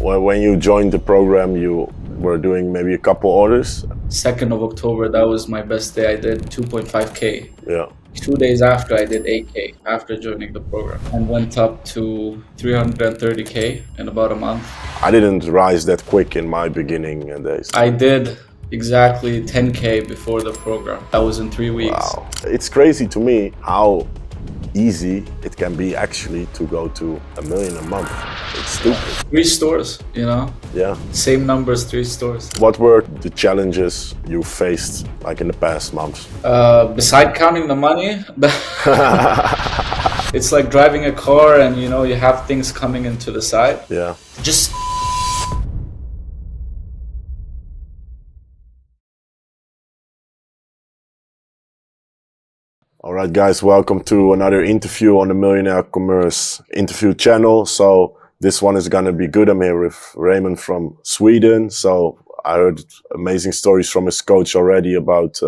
When you joined the program, you were doing maybe a couple orders. 2nd of October, that was my best day. I did 2.5K. Yeah. 2 days after, I did 8K after joining the program and went up to 330K in about a month. I didn't rise that quick in my beginning days. I did exactly 10K before the program. That was in 3 weeks. Wow. It's crazy to me how easy it can be actually to go to $1 million a month. It's stupid. 3 stores, you know? Yeah. Same numbers, 3 stores. What were the challenges you faced like in the past months? Beside counting the money, it's like driving a car and you know you have things coming into the side. Yeah. Just All right, guys, welcome to another interview on the Millionaire Commerce interview channel. So this one is gonna be good. I'm here with Raymond from Sweden. So I heard amazing stories from his coach already about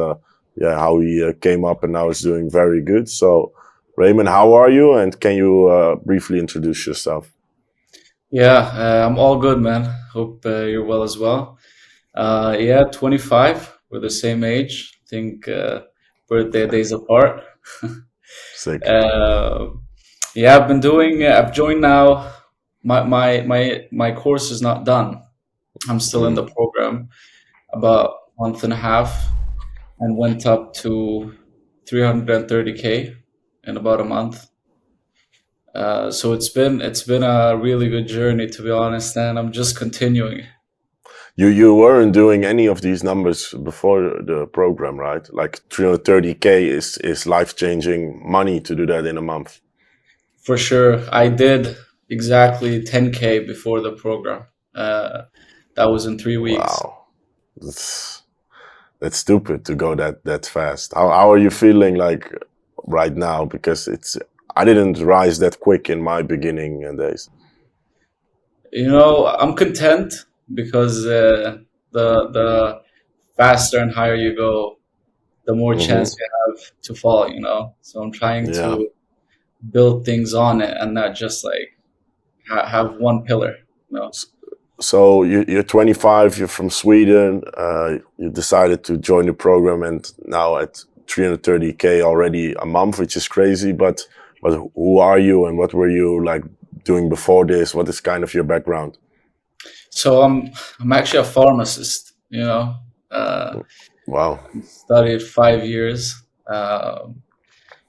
how he came up and now is doing very good. So Raymond, how are you? And can you briefly introduce yourself? Yeah, I'm all good, man. Hope you're well as well. 25. We're the same age. I think birthday days apart. Sick. I've joined now. My course is not done. I'm still in the program, about a month and a half, and went up to 330K in about a month. So it's been a really good journey, to be honest, and I'm just continuing. You weren't doing any of these numbers before the program, right? Like 330K is life-changing money to do that in a month. For sure. I did exactly 10K before the program. That was in 3 weeks. Wow. That's stupid to go that fast. How are you feeling like right now? Because I didn't rise that quick in my beginning days. You know, I'm content because the faster and higher you go, the more chance you have to fall, you know? So I'm trying to build things on it and not just like have one pillar, you know? So you're 25, you're from Sweden, you decided to join the program and now at 330K already a month, which is crazy, but who are you and what were you like doing before this? What is kind of your background? So I'm actually a pharmacist, you know. Wow. Studied 5 years,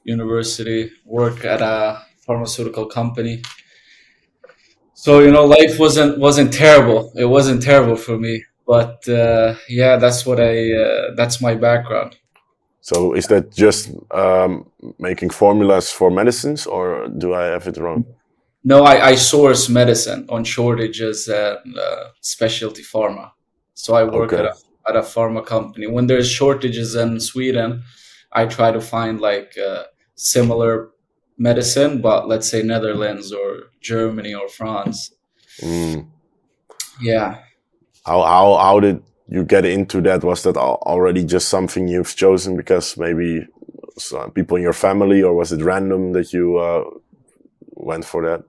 university, work at a pharmaceutical company. So you know, life wasn't terrible. It wasn't terrible for me, but that's my background. So is that just making formulas for medicines, or do I have it wrong? No, I source medicine on shortages and specialty pharma. So I work Okay. at a pharma company. When there's shortages in Sweden, I try to find like similar medicine, but let's say Netherlands or Germany or France. Yeah. How did you get into that? Was that already just something you've chosen because maybe some people in your family, or was it random that you went for that?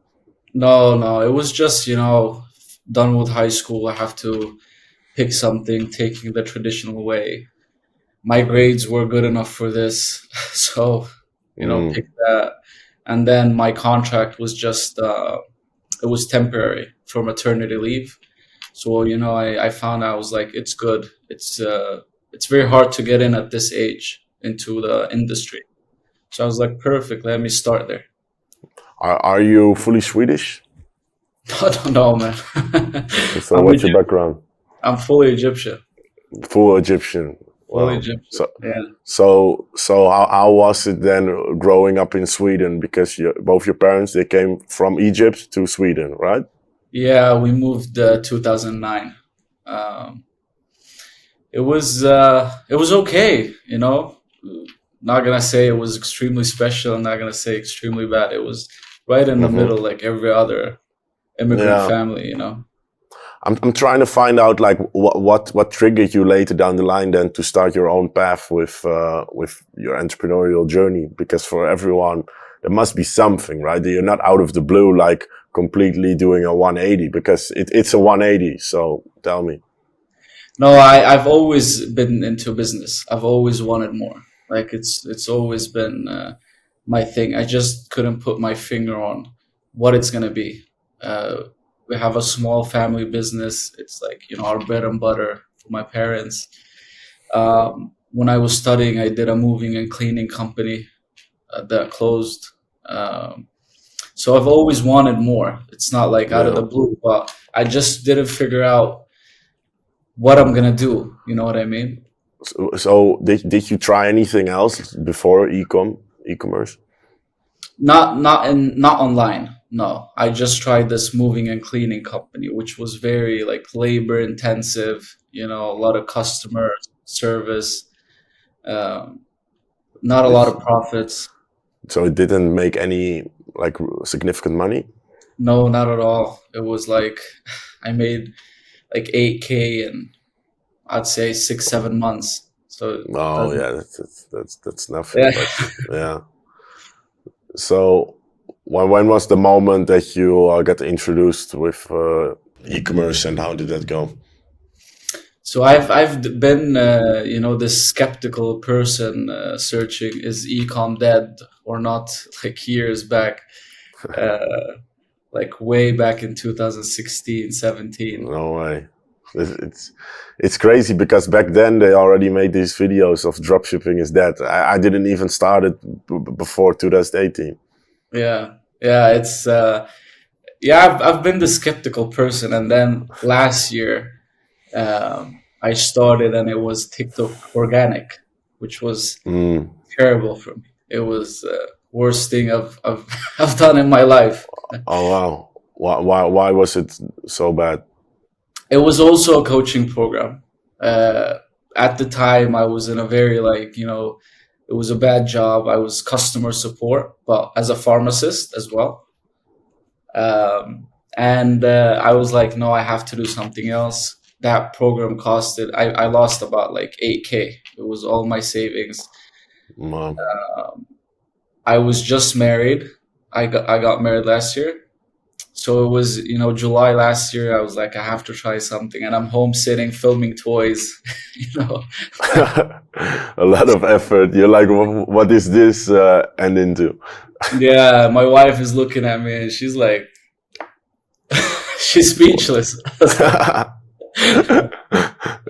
No, it was just, you know, done with high school. I have to pick something, taking the traditional way. My grades were good enough for this, so you know, pick that. And then my contract was just it was temporary for maternity leave. So you know, I found I was like, it's good. It's very hard to get in at this age into the industry. So I was like, perfect. Let me start there. Are you fully Swedish? I don't know, man. So what's your background? I'm fully Egyptian. Full Egyptian. Fully Egyptian. So how was it then growing up in Sweden? Because both your parents, they came from Egypt to Sweden, right? Yeah, we moved 2009. It was okay, you know. Not gonna say it was extremely special. I'm not gonna say extremely bad. It was right in the middle, like every other immigrant family, you know. I'm trying to find out like what triggered you later down the line then to start your own path with your entrepreneurial journey, because for everyone there must be something, right? You're not out of the blue like completely doing a 180? Because it's a 180. So tell me. No, I've always been into business. I've always wanted more. Like it's always been my thing. I just couldn't put my finger on what it's gonna be. We have a small family business. It's like, our bread and butter for my parents. When I was studying, I did a moving and cleaning company that closed. Um, so I've always wanted more. It's not like out of Yeah. the blue, but I just didn't figure out what I'm gonna do. You know what I mean? So did you try anything else before e-commerce? Not online. No, I just tried this moving and cleaning company, which was very like labor intensive. A lot of customer service, um, not a lot Did of profits. So it didn't make any like significant money? No, not at all. It was like I made like 8K in, I'd say, 6 7 months. So it Oh doesn't. yeah, that's nothing. Yeah. But yeah. So when was the moment that you got introduced with e-commerce, and how did that go? So I've been this skeptical person searching, is ecom dead or not, like years back, uh, like way back in 2016, 17. No way. It's crazy because back then they already made these videos of dropshipping is dead. I didn't even start it before 2018. Yeah, yeah, it's yeah. I've been the skeptical person, and then last year I started, and it was TikTok organic, which was Mm. terrible for me. It was worst thing I've I've done in my life. Oh wow. Why was it so bad? It was also a coaching program. Uh, at the time, I was in a very it was a bad job. I was customer support, but as a pharmacist as well. And I was like, no, I have to do something else. That program costed. I lost about like 8K. It was all my savings. Mom. I was just married. I got married last year. So it was, July last year. I was like, I have to try something, and I'm home sitting, filming toys. you know, A lot of effort. You're like, what is this end into? yeah. My wife is looking at me, and she's like, she's speechless. I was like,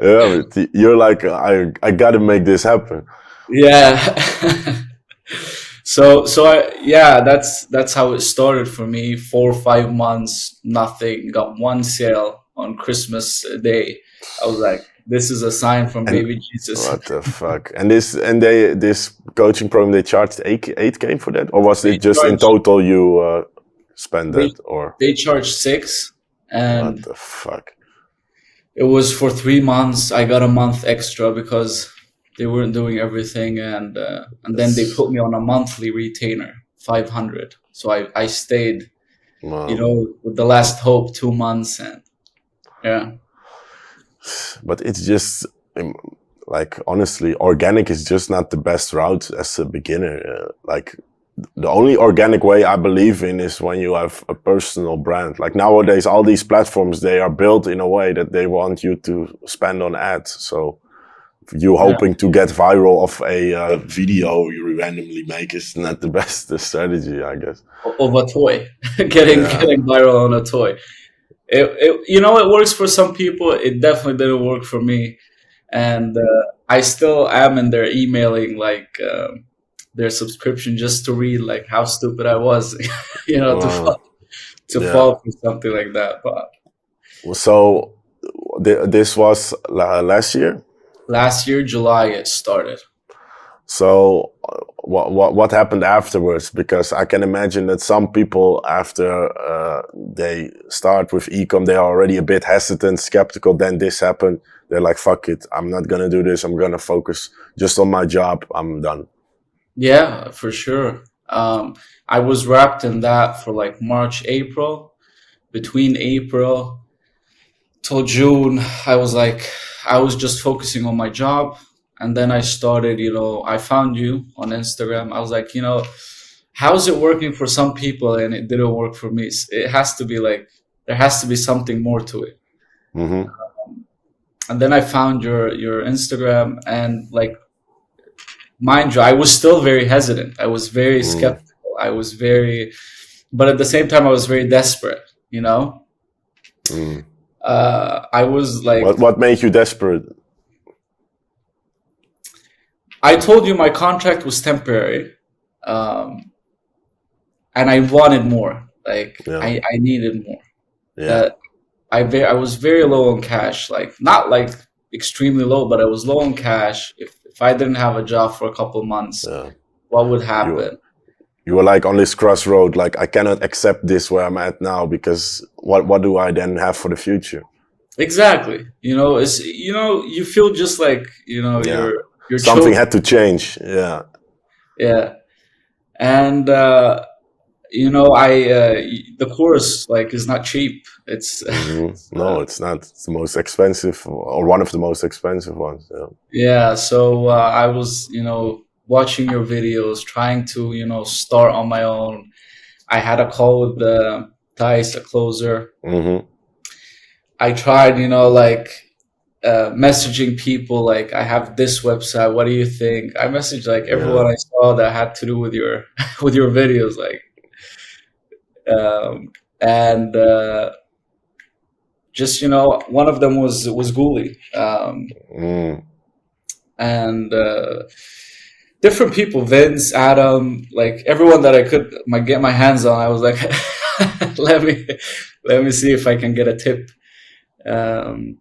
Yeah, but you're like, I gotta make this happen. yeah. So yeah, that's how it started for me. 4 or 5 months, nothing. Got one sale on Christmas Day. I was like, this is a sign from And baby Jesus. what the fuck? And this coaching program, they charged 8K for that, or was They it just in charged total you spend they that, or they charged six, what and the fuck? it was for 3 months. I got a month extra because they weren't doing everything, and then they That's put me on a monthly retainer, 500. So I stayed, wow. with the last hope, 2 months, and yeah. But it's just like honestly, organic is just not the best route as a beginner. Like the only organic way I believe in is when you have a personal brand. Like nowadays, all these platforms, they are built in a way that they want you to spend on ads. So you Yeah. hoping to get viral of a video you randomly make is not the best strategy, I guess. Of a toy, getting Yeah. getting viral on a toy. It works for some people. It definitely didn't work for me, and I still am in there emailing like their subscription just to read like how stupid I was, to Wow. to Yeah. fall for something like that. But So this was last year. last year, July, it started. So what happened afterwards? Because I can imagine that some people after they start with ecom, they are already a bit hesitant, skeptical. Then this happened. They're like, "Fuck it, I'm not gonna do this. I'm gonna focus just on my job. I'm done." Yeah, for sure. I was wrapped in that for like March, April. Between April till June, I was just focusing on my job. And then I started, I found you on Instagram. I was like, how's it working for some people and it didn't work for me? It has to be like there has to be something more to it. Mm-hmm. And then I found your Instagram, and like, mind you, I was still very hesitant. I was very Mm. skeptical. I was very, but at the same time, I was very desperate. You know, Mm. I was like, What made you desperate? I told you my contract was temporary, um, and I wanted more. Like Yeah, I needed more. yeah, That I was very low on cash. Like not like extremely low, but I was low on cash. If I didn't have a job for a couple months, yeah. what would You happen? you were like on this crossroad. Like I cannot accept this where I'm at now because what do I then have for the future? Exactly. You feel just like Yeah, you're something choking. had to change. Yeah. Yeah, and the course like is not cheap. It's, Hmm. it's No, it's not. It's the most expensive or one of the most expensive ones. Yeah. yeah. So I was watching your videos, trying to start on my own. I had a call with the Thais, a closer. Hmm. I tried, like messaging people like I have this website. What do you think? I messaged like Yeah. everyone I saw that had to do with your with your videos, like and just one of them was Guli, Mm. and different people, Vince, Adam, like everyone that I could get my hands on. I was like, let me let me see if I can get a tip. Um,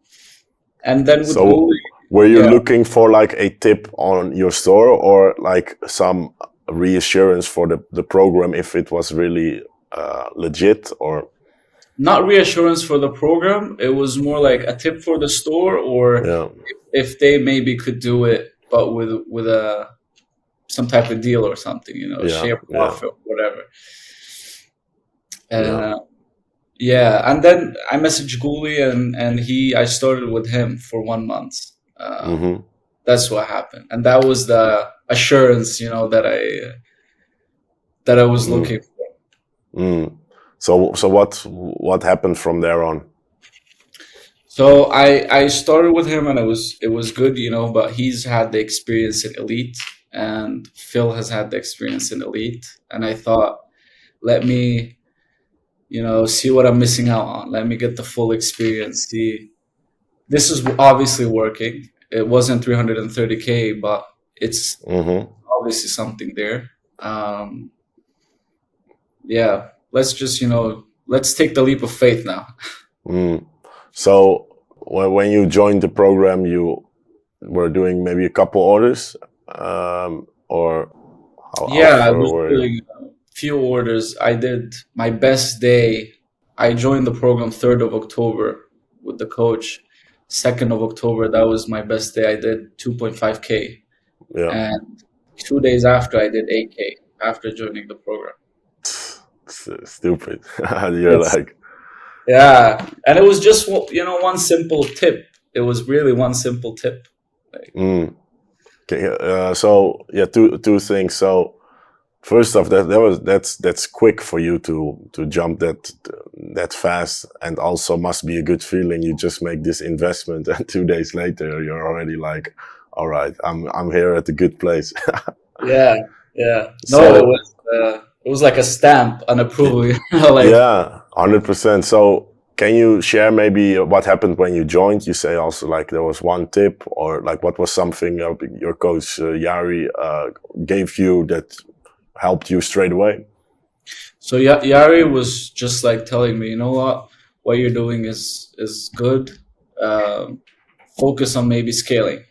and then with So, Guli, were you yeah. looking for like a tip on your store or like some reassurance for the program if it was really legit or Not reassurance for the program. It was more like a tip for the store, or yeah, if they maybe could do it, but with a some type of deal or something, yeah, share yeah, profit, whatever. yeah. Uh, yeah, and then I messaged Guli, and I started with him for 1 month. Um, Mm-hmm. that's what happened, and that was the assurance, that I was Mm, looking for. mm. So what happened from there on? So I started with him, and it was good, but he's had the experience in elite, and Phil has had the experience in elite, and I thought, let me see what I'm missing out on. Let me get the full experience. See, this is obviously working. It wasn't 330K, but it's Mm-hmm. obviously something there. Um, yeah, let's just let's take the leap of faith now. Mm. So when you joined the program, you were doing maybe a couple orders, or how Yeah, I far was were you? doing few orders. I did my best day. I joined the program 3rd of October with the coach. 2nd of October, that was my best day. I did 2.5K. Yeah. And 2 days after, I did 8K after joining the program. Stupid. You're It's like, Yeah, and it was just one simple tip. It was really one simple tip. Like, mm. Okay, so yeah, two things. So first off, that's quick for you to jump that fast, and also must be a good feeling. You just make this investment, and 2 days later, you're already like, all right, I'm here at a good place. yeah, yeah. No, it So was like a stamp, an approval. Like, yeah, 100%. So can you share maybe what happened when you joined? You say also like there was one tip, or like what was something your coach Yari gave you that helped you straight away? so Yari was just like telling me, what you're doing is good. Um, Focus on maybe scaling.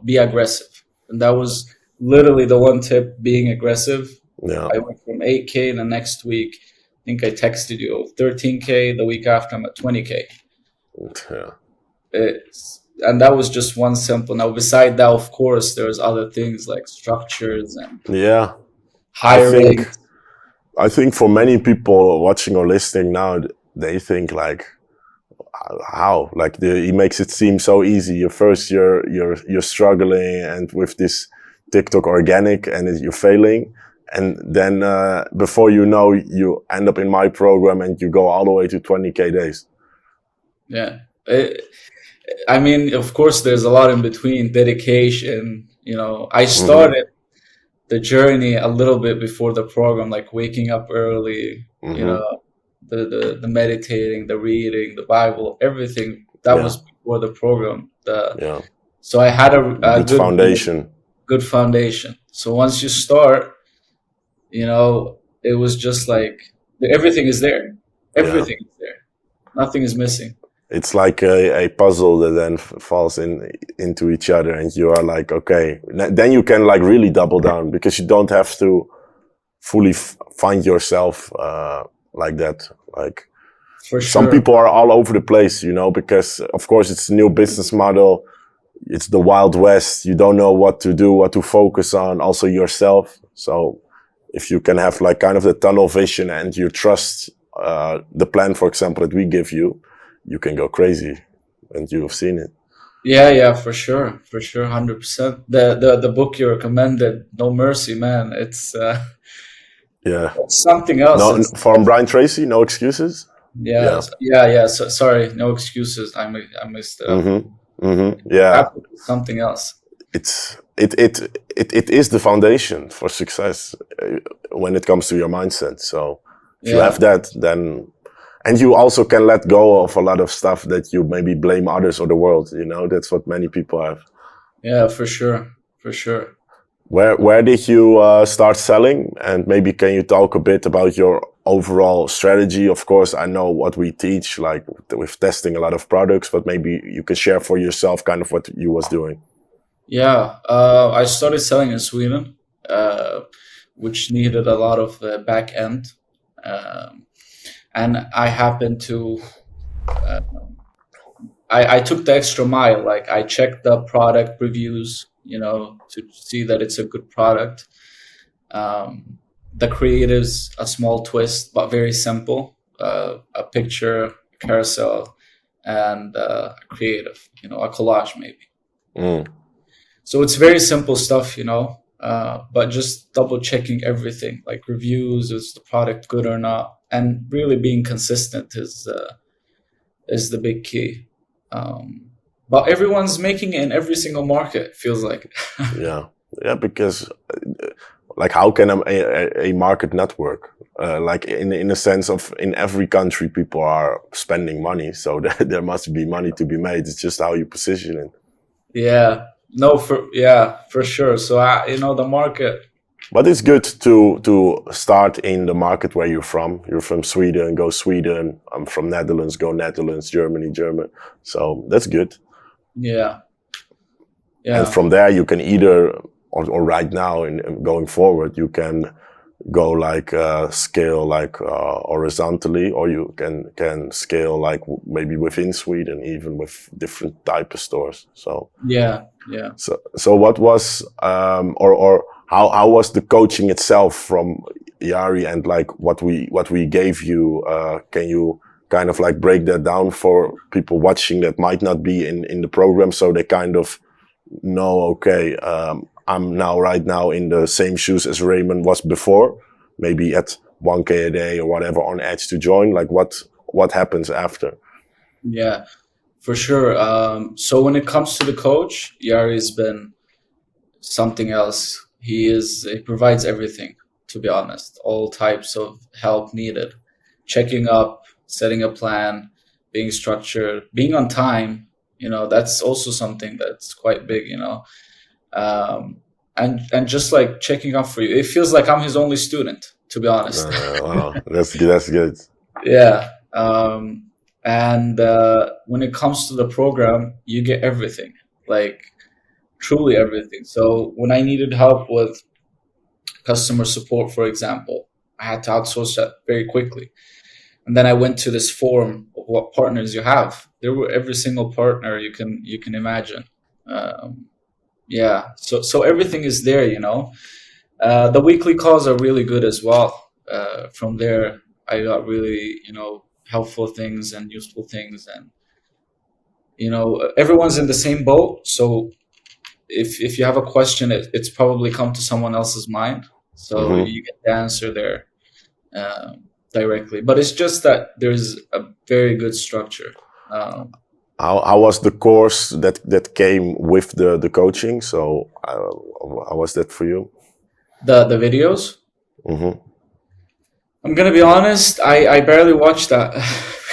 Be aggressive, and that was literally the one tip: being aggressive. Yeah, I went from 8K the next week. I think I texted you 13K. The week after, I'm at 20K. yeah, And that was just one simple. Now, beside that, of course, there's other things like structures and yeah. I hiring. think I think for many people watching or listening now, they think like, how? Like he makes it seem so easy. You first you're struggling and with this TikTok organic, and you're failing, and then before you know, you end up in my program and you go all the way to 20K days. Yeah. I mean, of course, there's a lot in between dedication. I Mm-hmm. started the journey a little bit before the program, like waking up early, Mm-hmm. the meditating, the reading, the Bible, everything that Yeah. was before the program. Yeah. So I had a Good foundation. good foundation. So once you start, it was just like everything is there. Yeah. Everything is there. Nothing is missing. It's like a puzzle that then falls into each other, and you are like, okay, then you can like really double down because you don't have to fully find yourself like that. Like For some sure. people are all over the place, because of course it's a new business model. It's the Wild West. You don't know what to do, what to focus on, also yourself. So if you can have like kind of the tunnel vision and you trust the plan, for example, that we give you, you can go crazy, and you have seen it. Yeah, yeah, for sure, 100%. The book you recommended, No Mercy, man, Yeah. it's something else. No, It's from Brian Tracy, no excuses. yeah, Yeah. yeah, yeah. So, sorry, no excuses. I missed it up. Mm-hmm. Mm-hmm. Yeah. That book is something else. It is the foundation for success when it comes to your mindset. So if you Yeah, have that, then and you also can let go of a lot of stuff that you maybe blame others or the world. That's what many people have. yeah, for sure, for sure. Where did you start selling? And maybe can you talk a bit about your overall strategy? Of course, I know what we teach, like with testing a lot of products, but maybe you can share for yourself kind of what you was doing. Yeah, I started selling in Sweden, uh, which needed a lot of back end, um, and I happened to. Uh, I took the extra mile. Like I checked the product reviews, to see that it's a good product. Um, the creatives, a small twist, but very simple. A picture, a carousel, and a creative, a collage maybe. Mm, So it's very simple stuff, but just double checking everything, like reviews, is the product good or not, and really being consistent is the big key. But everyone's making it in every single market, feels like. yeah, yeah, because like how can a market network? Like in a sense of in every country people are spending money, so there must be money to be made. It's just how you position it. Yeah, no, for sure. So the market. But it's good to start in the market where you're from. You're from Sweden, go Sweden. I'm from Netherlands, go Netherlands. Germany, German. So that's good. Yeah, And yeah, from there you can either, or right now in going forward, you can go like scale like horizontally, or you can scale like maybe within Sweden, even with different type of stores. So yeah, yeah. so what was or how was the coaching itself from Yari, and like what we gave you? Can you kind of like break that down for people watching that might not be in the program, so they kind of know, okay, I'm now right now in the same shoes as Raymond was before, maybe at 1K a day or whatever on edge to join. Like what happens after? Yeah, for sure. So when it comes to the coach, Yari's been something else. He provides everything, to be honest, all types of help needed. Checking up, setting a plan, being structured, being on time, that's also something that's quite big. Um, and just like checking up for you. It feels like I'm his only student, to be honest. Wow, that's good. That's good. Yeah. And when it comes to the program, you get everything, like truly everything. So when I needed help with customer support, for example, I had to outsource that very quickly. And then I went to this forum of what partners you have. There were every single partner you can imagine. Um, yeah. So everything is there. The weekly calls are really good as well. From there, I got really, helpful things and useful things, and everyone's in the same boat. So if you have a question, it's probably come to someone else's mind. so Hmm. you get the answer there directly. But it's just that there's a very good structure. Um, How was the course that came with the coaching? So how was that for you? the videos. Hmm. I'm gonna be honest. I barely watched that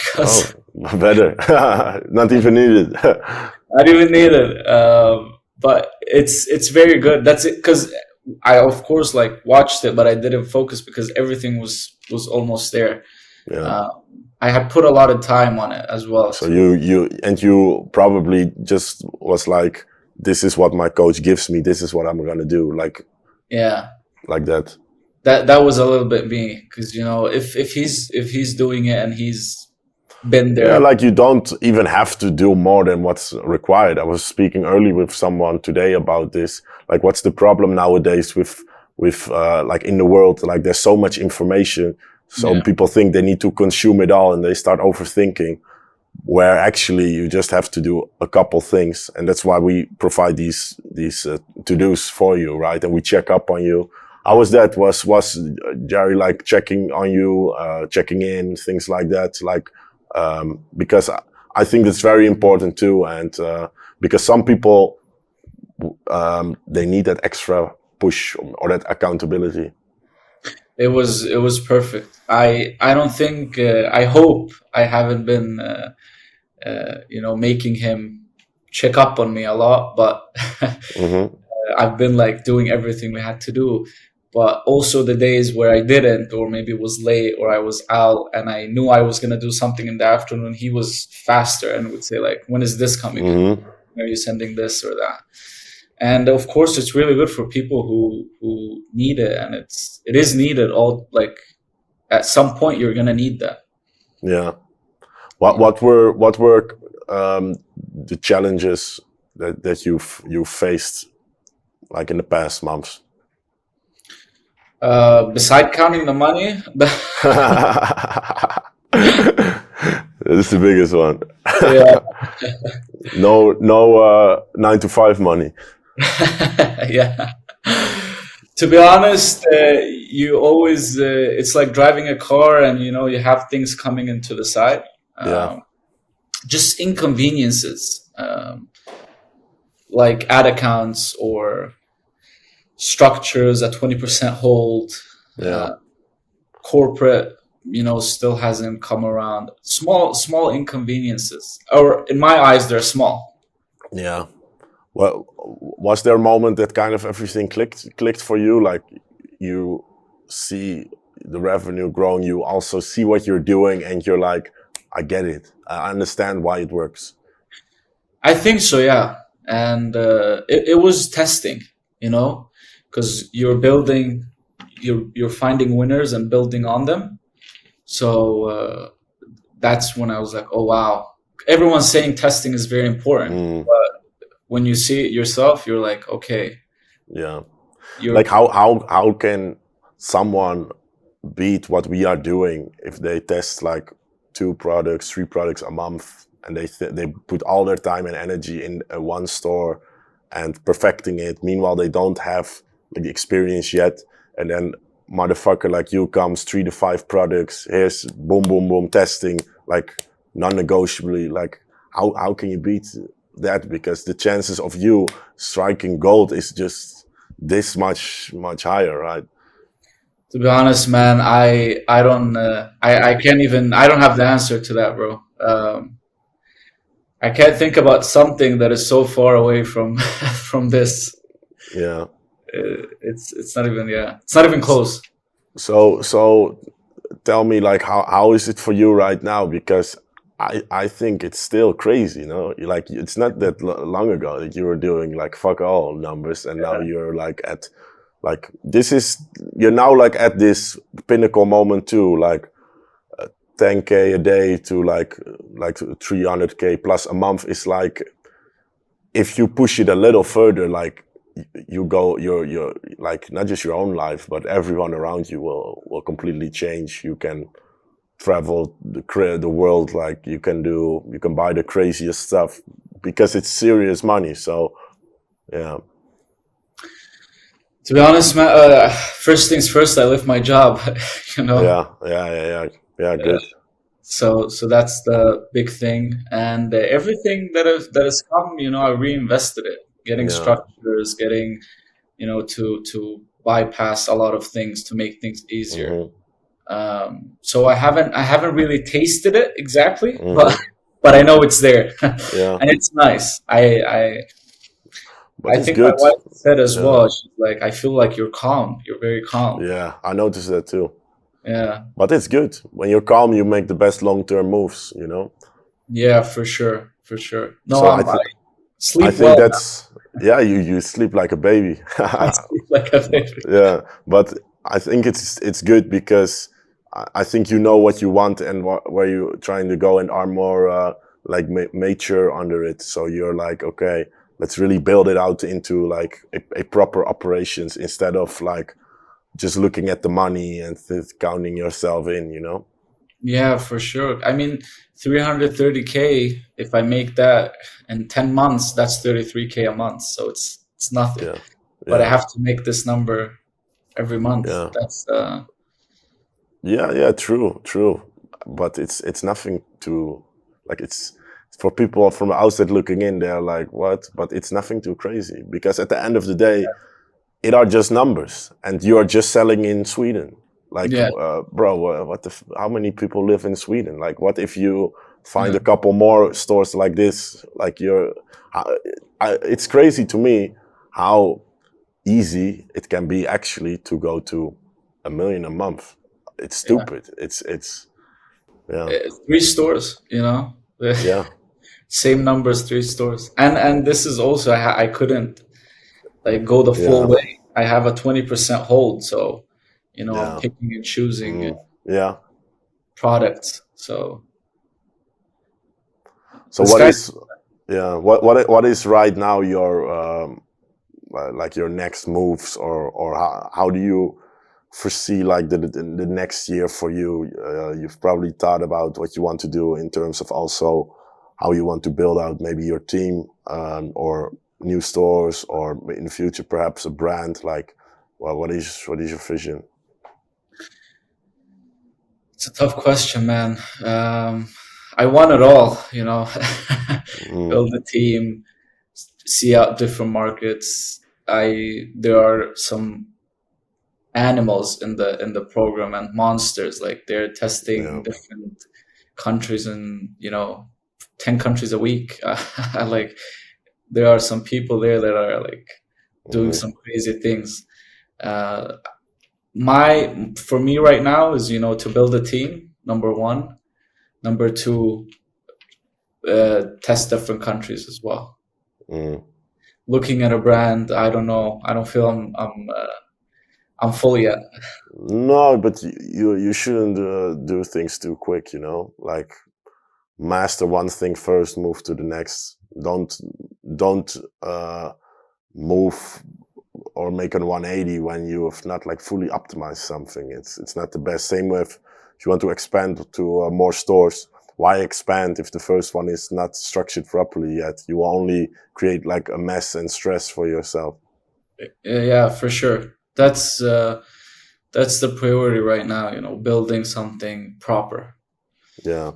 because Oh, better. Not even needed. I didn't even need it. But it's very good. That's it. Because I of course like watched it, but I didn't focus because everything was almost there. Yeah. Uh, I had put a lot of time on it as well So too. you probably just was like, this is what my coach gives me. This is what I'm gonna do. Yeah, Like that. that was a little bit me because if he's doing it and he's been Yeah, there. like you don't even have to do more than what's required. I was speaking early with someone today about this. Like, what's the problem nowadays with like in the world? Like, there's so much information. Some Yeah, people think they need to consume it all, and they start overthinking. Where actually you just have to do a couple things, and that's why we provide these to dos for you, right? And we check up on you. How was that? Was Jerry like checking on you, checking in, things like that? Like because I think that's very important too, and because some people they need that extra push or that accountability. it was perfect. I don't think I hope I haven't been making him check up on me a lot, but Hmm. I've been like doing everything we had to do. But also the days where I didn't, or maybe it was late, or I was out, and I knew I was gonna do something in the afternoon. He was faster and would say like, "When is this coming in? Hmm. Are you sending this or that?" And of course, it's really good for people who need it, and it is needed. All like at some point, you're gonna need that. Yeah. You know, What were the challenges that you faced like in the past months? beside counting the money, This is the biggest one. yeah, No 9 to 5 money. yeah. To be honest, you always it's like driving a car, and you have things coming into the side. Yeah, Um, just inconveniences, like ad accounts or structures at 20% hold. yeah, Corporate, still hasn't come around. Small inconveniences, or in my eyes, they're small. yeah. Well, was there a moment that kind of everything clicked for you? Like you see the revenue growing, you also see what you're doing, and you're like, I get it. I understand why it works. I think so, yeah. And it was testing, you know, because you're finding winners and building on them. So that's when I was like, oh wow. Everyone's saying testing is very important, Mm, but when you see it yourself, you're like, okay, yeah. you're Like how can someone beat what we are doing if they test like 2 products, 3 products a month, and they put all their time and energy in one store and perfecting it. Meanwhile, they don't have like, the experience yet, and then motherfucker like you comes 3 to 5 products. Here's boom, boom, boom testing like non-negotiably. Like how can you beat that? Because the chances of you striking gold is just this much higher, right? to be honest, man, I don't I can't even I don't have the answer to that, bro. I can't think about something that is so far away from from this. Yeah. It's not even, yeah, it's not even close. So tell me like how is it for you right now? Because I think it's still crazy, you know? Like it's not that long ago that you were doing like fuck all numbers, and now you're like at like this is you're now like at this pinnacle moment too, like 10K a day to like 300K plus a month is like if you push it a little further, like you go, you're like not just your own life, but everyone around you will completely change. You can travel the world, like you can buy the craziest stuff because it's serious money. So yeah, To be honest, man, first things first, I left my job. you know, Yeah. Good. so that's the big thing, and everything that has come, I reinvested it, getting Yeah. structures, getting to bypass a lot of things to make things easier. Hmm. So I haven't really tasted it exactly, but Hmm. but I know it's there, Yeah. and it's nice. But I it's think my good. wife said as Yeah. well. She's like, I feel like you're calm. You're very calm. Yeah. I noticed that too. Yeah, But it's good. When you're calm, you make the best long-term moves, you know? yeah, for sure, for sure. No, So I I sleep think well. that's, yeah, you sleep like a baby. I sleep like a baby. Yeah, but I think it's good because I think you know what you want and where you're trying to go, and are more like mature under it. So you're like, okay, let's really build it out into like a proper operations instead of like just looking at the money and counting yourself in, you know? Yeah, for sure. I mean, 330K, if I make that in 10 months, that's 33K a month. So it's nothing. Yeah, But I yeah, have to make this number every month. yeah, That's yeah. True. But it's nothing to like. It's for people from the outside looking in. They're like, what? But it's nothing too crazy because at the end of the day, it are just numbers, and you are just selling in Sweden. Like, yeah, bro, how many people live in Sweden? Like, what if you find yeah, a couple more stores like this? Like, it's crazy to me how easy it can be actually to go to 1 million a month. It's yeah. stupid. It's yeah, Three stores, yeah, same numbers, three stores. And this is also I couldn't like go the full yeah, way. I have a 20% hold, so I'm yeah, picking and choosing yeah. products. So So the what sky. is yeah what is right now your like your next moves, or how do you foresee like the next year for you? You've probably thought about what you want to do in terms of also how you want to build out maybe your team, or new stores, or in the future perhaps a brand. Like, well, what is your vision? It's a tough question, man. I want it all, Mm, build a team, see out different markets. There are some animals in the program and monsters, like they're testing yeah. different countries in 10 countries a week. Like there are some people there that are like doing Hmm. some crazy things. Uh, my For me right now is to build a team, number one. Number two, test different countries as well. Mm. Looking at a brand, I don't know. I don't feel I'm full yet. No, but you shouldn't do things too quick, you know? Like, master one thing first, move to the next. Don't move or make a 180 when you have not like fully optimized something. It's not the best. Same with if you want to expand to more stores. Why expand if the first one is not structured properly yet? You will only create like a mess and stress for yourself. Yeah, for sure. That's the priority right now. Building something proper. Yeah.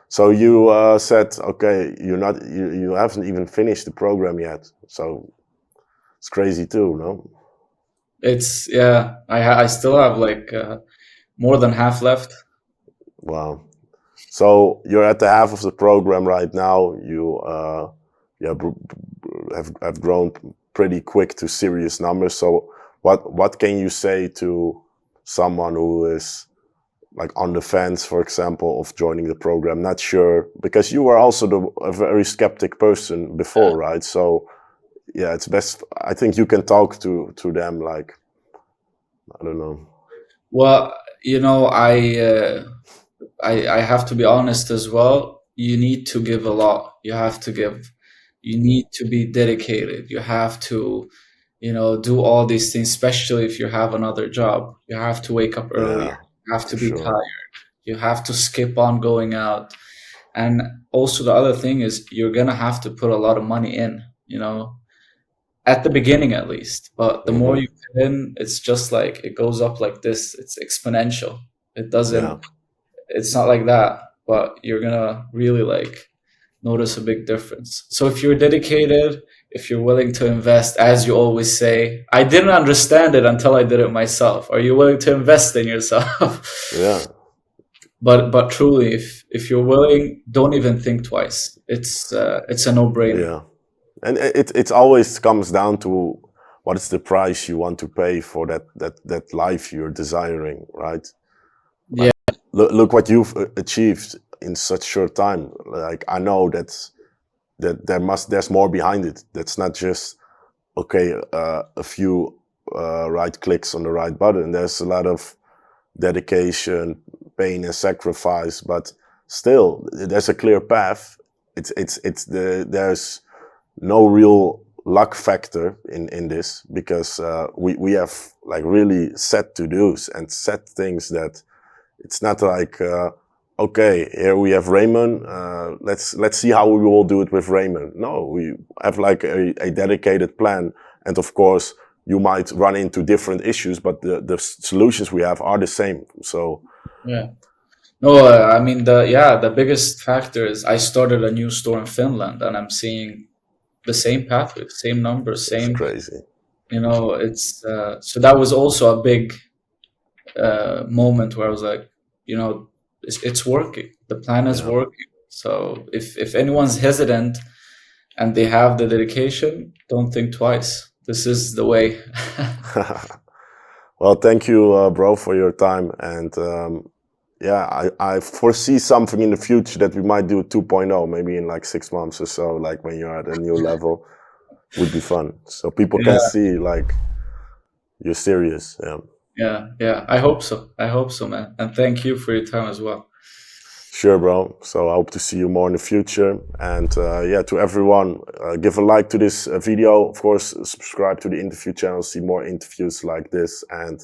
So you said, okay, you haven't even finished the program yet. So it's crazy too, no? It's yeah. I still have like more than half left. Wow. So you're at the half of the program right now. You yeah, have grown pretty quick to serious numbers. So what can you say to someone who is like on the fence, for example, of joining the program, not sure, because you were also a very skeptic person before, right? So yeah, it's best. I think you can talk to them. Like, I don't know. Well, I have to be honest as well. You need to give a lot. You have to give. You need to be dedicated. You have to, do all these things, especially if you have another job. You have to wake up earlier. Yeah, You have for to be sure. tired. You have to skip on going out. And also the other thing is you're gonna have to put a lot of money in, at the beginning at least. But the more Hmm. you put in, it's just like it goes up like this. It's exponential. It Yeah. doesn't. It's not like that. But you're gonna really like notice a big difference. So if you're dedicated, if you're willing to invest, as you always say, I didn't understand it until I did it myself. Are you willing to invest in yourself? Yeah. But truly, if you're willing, don't even think twice. It's a no brainer. Yeah. And it always comes down to what is the price you want to pay for that life you're desiring, right? Yeah, Like, look what you've achieved in such short time. Like, I know that there's more behind it. That's not just okay, a few right clicks on the right button. There's a lot of dedication, pain, and sacrifice, but still, there's a clear path. There's no real luck factor in this, because we have like really set to dos and set things that it's not like okay, here we have Raymond, let's see how we will do it with Raymond. No, we have like a dedicated plan, and of course you might run into different issues, but the solutions we have are the same. So yeah. No, I mean the biggest factor is I started a new store in Finland, and I'm seeing the same pathway, same numbers, it's same. crazy. It's so that was also a big moment where I was like, it's working. The plan is Yeah. working. So if anyone's hesitant and they have the dedication, don't think twice. This is the way. Well, thank you, bro, for your time. And yeah, I foresee something in the future that we might do 2.0, maybe in like 6 months or so, like when you're at a new level, would be fun. So people can Yeah, see like you're serious. Yeah. yeah. I hope so. I hope so, man. And thank you for your time as well. Sure, bro. So I hope to see you more in the future. And yeah, to everyone, give a like to this video. Of course, subscribe to the interview channel, see more interviews like this. And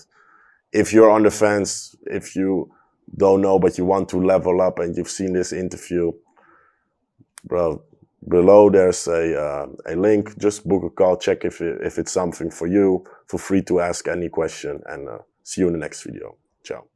if you're on the fence, if you don't know but you want to level up and you've seen this interview, bro, below there's a link. Just book a call, check if it's something for you. Feel free to ask any question, and see you in the next video. Ciao.